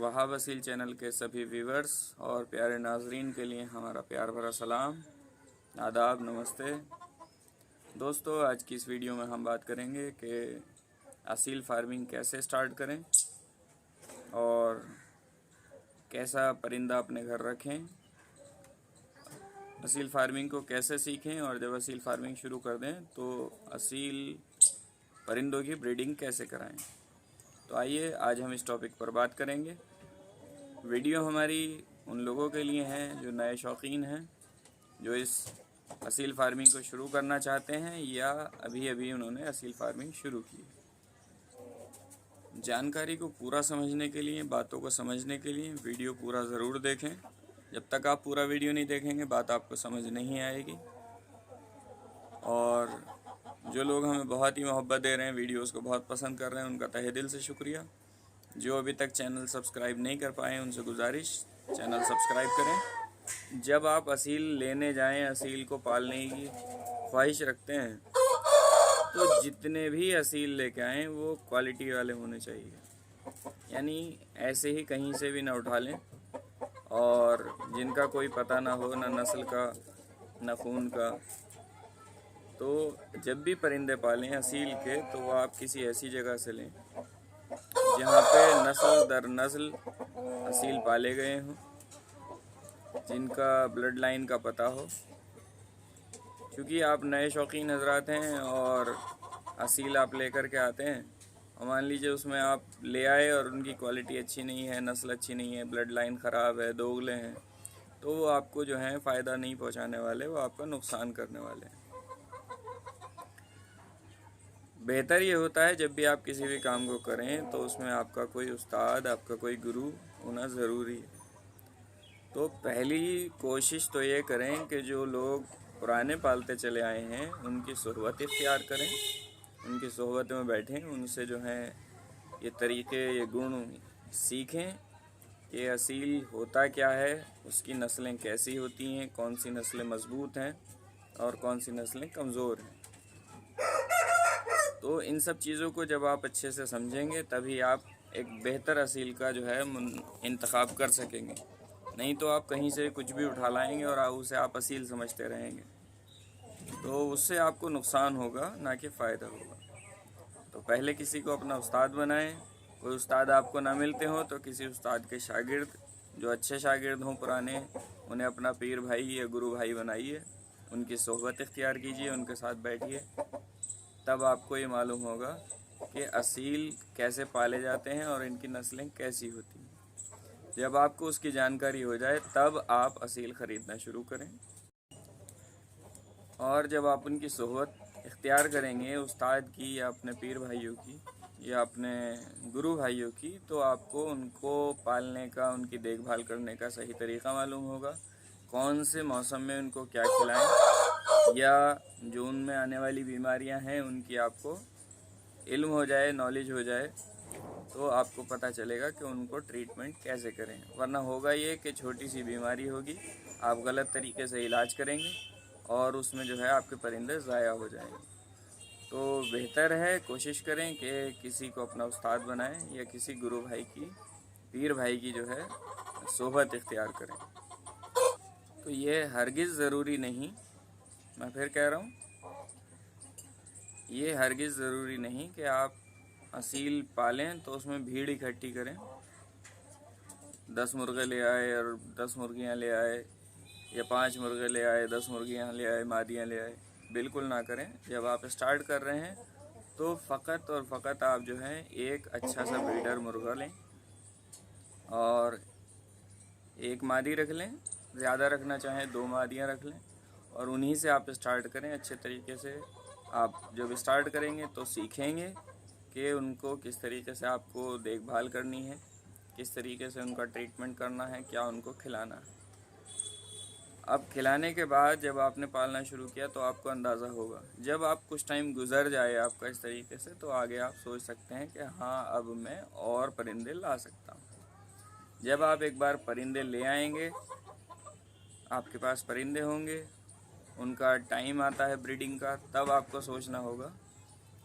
Wahab Aseel channel के सभी viewers और प्यारे नाजरीन के लिए हमारा प्यार भरा सलाम, आदाब, नमस्ते। दोस्तों, आज की इस वीडियो में हम बात करेंगे कि असील फार्मिंग कैसे स्टार्ट करें और कैसा परिंदा अपने घर रखें, असील फार्मिंग को कैसे सीखें और जब असील फार्मिंग शुरू कर दें तो असील परिंदों की ब्रीडिंग कैसे कराएं। तो आइए आज हम इस टॉपिक पर बात करेंगे। वीडियो हमारी उन लोगों के लिए हैं जो नए शौकीन हैं, जो इस असील फार्मिंग को शुरू करना चाहते हैं या अभी अभी उन्होंने असील फार्मिंग शुरू की। जानकारी को पूरा समझने के लिए, बातों को समझने के लिए वीडियो पूरा ज़रूर देखें। जब तक आप पूरा वीडियो नहीं देखेंगे बात आपको समझ नहीं आएगी। और जो लोग हमें बहुत ही मोहब्बत दे रहे हैं, वीडियोस को बहुत पसंद कर रहे हैं, उनका तहे दिल से शुक्रिया। जो अभी तक चैनल सब्सक्राइब नहीं कर पाए हैं उनसे गुजारिश, चैनल सब्सक्राइब करें। जब आप असील लेने जाएं, असील को पालने की ख्वाहिश रखते हैं तो जितने भी असील लेके आएँ वो क्वालिटी वाले होने चाहिए, यानी ऐसे ही कहीं से भी ना उठा लें और जिनका कोई पता ना हो, ना नस्ल का ना खून का। तो जब भी परिंदे पालें असील के तो वो आप किसी ऐसी जगह से लें जहाँ पे नस्ल दर नस्ल असील पाले गए हों, जिनका ब्लड लाइन का पता हो। क्योंकि आप नए शौकीन हजरात हैं और असील आप लेकर के आते हैं और मान लीजिए उसमें आप ले आए और उनकी क्वालिटी अच्छी नहीं है, नस्ल अच्छी नहीं है, ब्लड लाइन ख़राब है, दोगले हैं, तो वो आपको जो है फ़ायदा नहीं पहुंचाने वाले, वो आपका नुकसान करने वाले हैं। बेहतर ये होता है जब भी आप किसी भी काम को करें तो उसमें आपका कोई उस्ताद, आपका कोई गुरु होना ज़रूरी है। तो पहली कोशिश तो ये करें कि जो लोग पुराने पालते चले आए हैं उनकी सोहबत इख्तियार करें, उनकी सोहबत में बैठें, उनसे जो है ये तरीक़े, ये गुण सीखें कि असील होता क्या है, उसकी नस्लें कैसी होती हैं, कौन सी नस्लें मज़बूत हैं और कौन सी नस्लें कमज़ोर हैं। तो इन सब चीज़ों को जब आप अच्छे से समझेंगे तभी आप एक बेहतर असील का जो है इंतखाब कर सकेंगे। नहीं तो आप कहीं से कुछ भी उठा लाएंगे और उसे आप असील समझते रहेंगे, तो उससे आपको नुकसान होगा, ना कि फ़ायदा होगा। तो पहले किसी को अपना उस्ताद बनाएं। कोई उस्ताद आपको ना मिलते हो तो किसी उस्ताद के शागिर्द, जो अच्छे शागिर्द हों पुराने, उन्हें अपना पीर भाई या गुरु भाई बनाइए, उनकी सोहबत इख्तियार कीजिए, उनके साथ बैठिए। तब आपको ये मालूम होगा कि असील कैसे पाले जाते हैं और इनकी नस्लें कैसी होती हैं। जब आपको उसकी जानकारी हो जाए तब आप असील ख़रीदना शुरू करें। और जब आप उनकी सोहबत इख्तियार करेंगे उस्ताद की या अपने पीर भाइयों की या अपने गुरु भाइयों की, तो आपको उनको पालने का, उनकी देखभाल करने का सही तरीक़ा मालूम होगा। कौन से मौसम में उनको क्या खिलाएं या जो उनमें आने वाली बीमारियां हैं उनकी आपको इल्म हो जाए, नॉलेज हो जाए, तो आपको पता चलेगा कि उनको ट्रीटमेंट कैसे करें। वरना होगा ये कि छोटी सी बीमारी होगी, आप गलत तरीके से इलाज करेंगे और उसमें जो है आपके परिंदे ज़ाया हो जाएंगे। तो बेहतर है कोशिश करें कि किसी को अपना उस्ताद बनाएं या किसी गुरु भाई की, पीर भाई की जो है सोहबत इख्तियार करें। तो ये हरगिज़ ज़रूरी नहीं, मैं फिर कह रहा हूँ, ये हरगिज़ ज़रूरी नहीं कि आप असील पालें तो उसमें भीड़ इकट्ठी करें, 10 मुर्गे ले आए और 10 मुर्गियाँ ले आए, या 5 मुर्गे ले आए, 10 मुर्गियाँ ले आए, मादियाँ ले आए। बिल्कुल ना करें। जब आप स्टार्ट कर रहे हैं तो फ़कत और फ़कत आप जो है एक अच्छा सा ब्रीडर मुर्गा लें और एक मादी रख लें, ज़्यादा रखना चाहें 2 मादियाँ रख लें और उन्हीं से आप स्टार्ट करें। अच्छे तरीके से आप जब स्टार्ट करेंगे तो सीखेंगे कि उनको किस तरीके से आपको देखभाल करनी है, किस तरीके से उनका ट्रीटमेंट करना है, क्या उनको खिलाना है। अब खिलाने के बाद जब आपने पालना शुरू किया तो आपको अंदाज़ा होगा, जब आप कुछ टाइम गुजर जाए आपका इस तरीके से, तो आगे आप सोच सकते हैं कि हाँ अब मैं और परिंदे ला सकता हूँ। जब आप एक बार परिंदे ले आएंगे, आपके पास परिंदे होंगे, उनका टाइम आता है ब्रीडिंग का, तब आपको सोचना होगा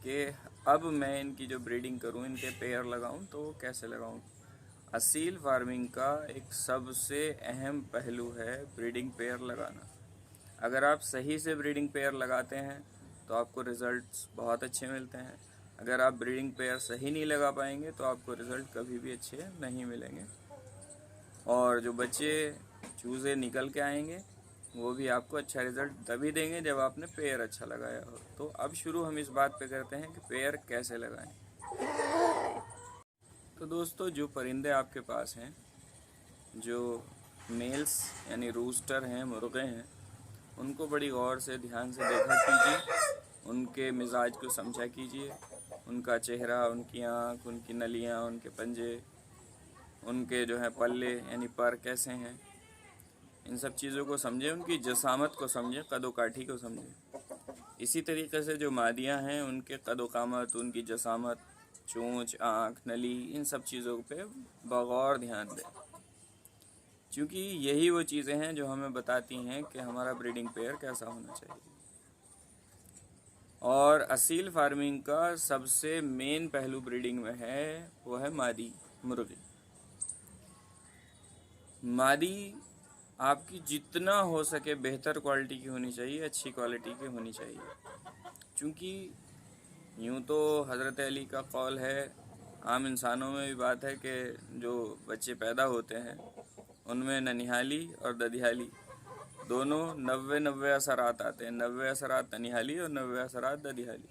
कि अब मैं इनकी जो ब्रीडिंग करूँ, इनके पेयर लगाऊँ तो कैसे लगाऊँ। असील फार्मिंग का एक सबसे अहम पहलू है ब्रीडिंग पेयर लगाना। अगर आप सही से ब्रीडिंग पेयर लगाते हैं तो आपको रिज़ल्ट्स बहुत अच्छे मिलते हैं। अगर आप ब्रीडिंग पेयर सही नहीं लगा पाएंगे तो आपको रिज़ल्ट कभी भी अच्छे नहीं मिलेंगे, और जो बच्चे चूज़े निकल के आएंगे वो भी आपको अच्छा रिज़ल्ट तभी देंगे जब आपने पेयर अच्छा लगाया हो। तो अब शुरू हम इस बात पे करते हैं कि पेयर कैसे लगाएं। तो दोस्तों, जो परिंदे आपके पास हैं, जो मेल्स यानी रूस्टर हैं, मुर्गे हैं, उनको बड़ी गौर से ध्यान से देखा कीजिए, उनके मिजाज को समझा कीजिए, उनका चेहरा, उनकी आँख, उनकी नलियाँ, उनके पंजे, उनके जो है पल्ले यानी पर कैसे हैं, इन सब चीज़ों को समझें, उनकी जसामत को समझें, कदोकाठी को समझें। इसी तरीके से जो मादियाँ हैं उनके कदोकामत, उनकी जसामत, चोंच, आँख, नली, इन सब चीज़ों पे बगौर ध्यान दें, क्योंकि यही वो चीज़ें हैं जो हमें बताती हैं कि हमारा ब्रीडिंग पेयर कैसा होना चाहिए। और असील फार्मिंग का सबसे मेन पहलू ब्रीडिंग में है वो है मादी मुर्गी। मादी आपकी जितना हो सके बेहतर क्वालिटी की होनी चाहिए, अच्छी क्वालिटी की होनी चाहिए, क्योंकि यूँ तो हज़रत अली का कौल है, आम इंसानों में भी बात है कि जो बच्चे पैदा होते हैं उनमें ननिहाली और ददिहाली दोनों 90 असरात आते हैं। 90 असरात ननिहाली और 90 असरात ददिहाली।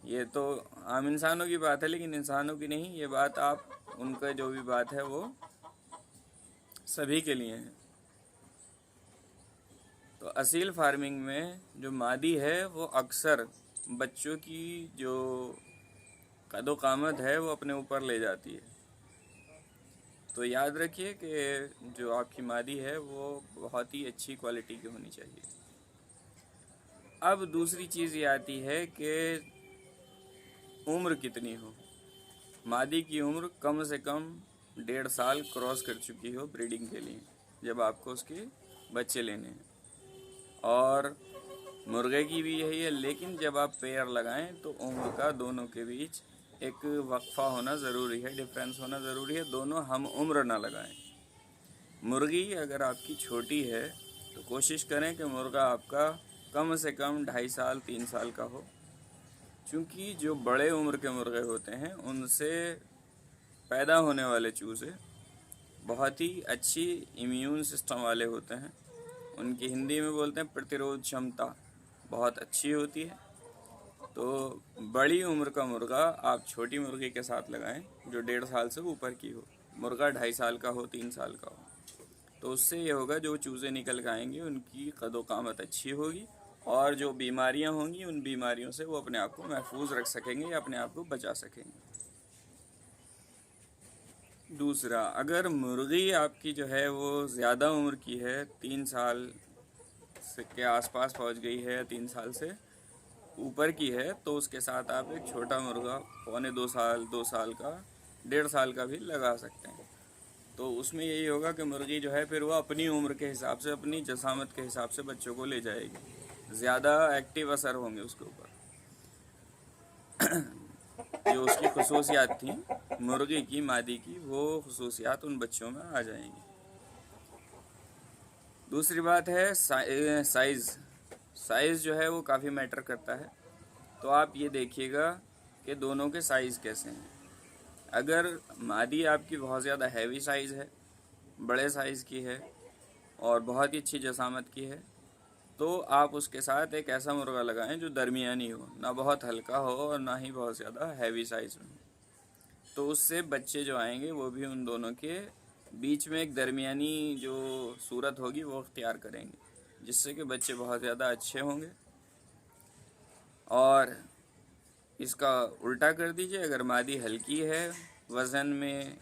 ये तो आम इंसानों की बात है, लेकिन इंसानों की नहीं, ये बात आप उनका जो भी बात है वो सभी के लिए है। तो असील फार्मिंग में जो मादी है वो अक्सर बच्चों की जो कदो कामत है वो अपने ऊपर ले जाती है। तो याद रखिए कि जो आपकी मादी है वो बहुत ही अच्छी क्वालिटी की होनी चाहिए। अब दूसरी चीज़ ये आती है कि उम्र कितनी हो। मादी की उम्र कम से कम 1.5 साल क्रॉस कर चुकी हो ब्रीडिंग के लिए, जब आपको उसके बच्चे लेने हैं। और मुर्गे की भी यही है, लेकिन जब आप पेयर लगाएं तो उम्र का दोनों के बीच एक वक्फा होना ज़रूरी है, डिफरेंस होना ज़रूरी है, दोनों हम उम्र ना लगाएं। मुर्गी अगर आपकी छोटी है तो कोशिश करें कि मुर्गा आपका कम से कम 2.5 साल 3 साल का हो, क्योंकि जो बड़े उम्र के मुर्गे होते हैं उनसे पैदा होने वाले चूज़े बहुत ही अच्छी इम्यून सिस्टम वाले होते हैं। उनकी हिंदी में बोलते हैं प्रतिरोध क्षमता बहुत अच्छी होती है। तो बड़ी उम्र का मुर्गा आप छोटी मुर्गी के साथ लगाएं जो 1.5 साल से ऊपर की हो। मुर्गा 2.5 साल का हो, 3 साल का हो, तो उससे ये होगा जो चूज़े निकल के आएंगे उनकी कदोकामत अच्छी होगी, और जो बीमारियां होंगी उन बीमारियों से वो अपने आप को महफूज रख सकेंगे या अपने आप को बचा सकेंगे। दूसरा, अगर मुर्गी आपकी जो है वो ज़्यादा उम्र की है, 3 साल से के आसपास पहुंच गई है, 3 साल से ऊपर की है, तो उसके साथ आप एक छोटा मुर्गा 2.25 साल 2 साल का 1.5 साल का भी लगा सकते हैं। तो उसमें यही होगा कि मुर्गी जो है फिर वो अपनी उम्र के हिसाब से, अपनी जसामत के हिसाब से बच्चों को ले जाएगी, ज़्यादा एक्टिव असर होंगे उसके ऊपर। जो उसकी खसूसियात थी मुर्गी की मादी की, वो खसूसियात उन बच्चों में आ जाएंगी। दूसरी बात है साइज़। साइज़ जो है वो काफ़ी मैटर करता है। तो आप ये देखिएगा कि दोनों के साइज़ कैसे हैं। अगर मादी आपकी बहुत ज़्यादा हैवी साइज़ है, बड़े साइज़ की है और बहुत ही अच्छी जसामत की है, तो आप उसके साथ एक ऐसा मुर्गा लगाएं जो दरमियानी हो, ना बहुत हल्का हो और ना ही बहुत ज़्यादा हैवी साइज़ में हो। तो उससे बच्चे जो आएंगे वो भी उन दोनों के बीच में एक दरमियानी जो सूरत होगी वो अख्तियार करेंगे, जिससे कि बच्चे बहुत ज़्यादा अच्छे होंगे। और इसका उल्टा कर दीजिए, अगर मादी हल्की है वज़न में,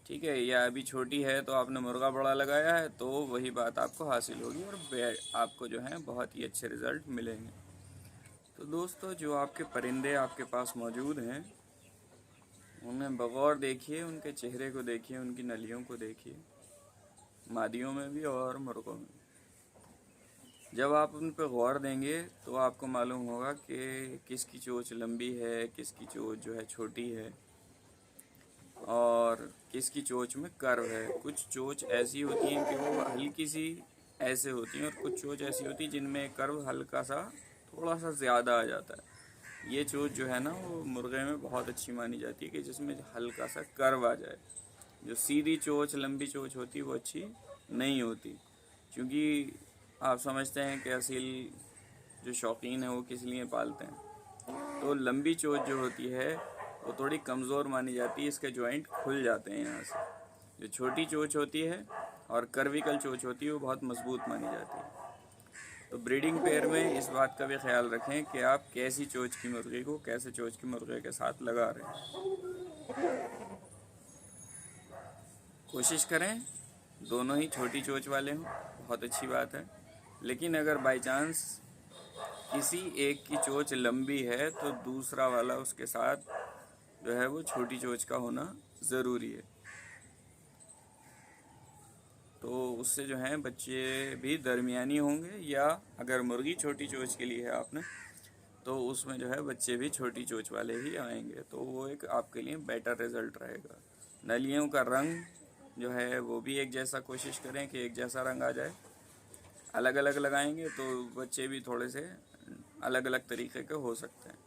ठीक है, या अभी छोटी है, तो आपने मुर्गा बड़ा लगाया है, तो वही बात आपको हासिल होगी और आपको जो है बहुत ही अच्छे रिज़ल्ट मिलेंगे। तो दोस्तों, जो आपके परिंदे आपके पास मौजूद हैं उन्हें बगौर देखिए, उनके चेहरे को देखिए, उनकी नलियों को देखिए, मादियों में भी और मुर्गों में। जब आप उन पर गौर देंगे तो आपको मालूम होगा कि किसकी चोंच लंबी है, किसकी चोंच जो है छोटी है। کس کی چوچ میں کرو ہے. کچھ چوچ ایسی ہوتی ہیں کہ وہ ہلکی سی ایسے ہوتی ہیں، اور کچھ چوچ ایسی ہوتی ہیں جن میں کرو ہلکا سا تھوڑا سا زیادہ آ جاتا ہے. یہ چوچ جو ہے نا وہ مرغے میں بہت اچھی مانی جاتی ہے کہ جس میں ہلکا سا کرو آ جائے. جو سیدھی چوچ لمبی چوچ ہوتی ہے وہ اچھی نہیں ہوتی، کیونکہ آپ سمجھتے ہیں کہ اصیل جو شوقین ہیں وہ کس لیے پالتے ہیں. تو لمبی چوچ جو ہوتی ہے وہ تھوڑی کمزور مانی جاتی ہے، اس کے جوائنٹ کھل جاتے ہیں یہاں سے. جو چھوٹی چوچ ہوتی ہے اور کرویکل چوچ ہوتی ہے وہ بہت مضبوط مانی جاتی ہے. تو بریڈنگ پیئر میں اس بات کا بھی خیال رکھیں کہ آپ کیسی چوچ کی مرغی کو کیسے چوچ کی مرغے کے ساتھ لگا رہے ہیں. کوشش کریں دونوں ہی چھوٹی چوچ والے ہوں، بہت اچھی بات ہے. لیکن اگر بائی چانس کسی ایک کی چوچ لمبی ہے تو دوسرا والا اس کے ساتھ جو ہے وہ چھوٹی چوچ کا ہونا ضروری ہے. تو اس سے جو ہیں بچے بھی درمیانی ہوں گے، یا اگر مرغی چھوٹی چوچ کے لیے ہے آپ نے تو اس میں جو ہے بچے بھی چھوٹی چوچ والے ہی آئیں گے، تو وہ ایک آپ کے لیے بیٹر رزلٹ رہے گا. نلیوں کا رنگ جو ہے وہ بھی ایک جیسا کوشش کریں کہ ایک جیسا رنگ آ جائے. الگ الگ لگائیں گے تو بچے بھی تھوڑے سے الگ الگ طریقے کے ہو سکتے ہیں.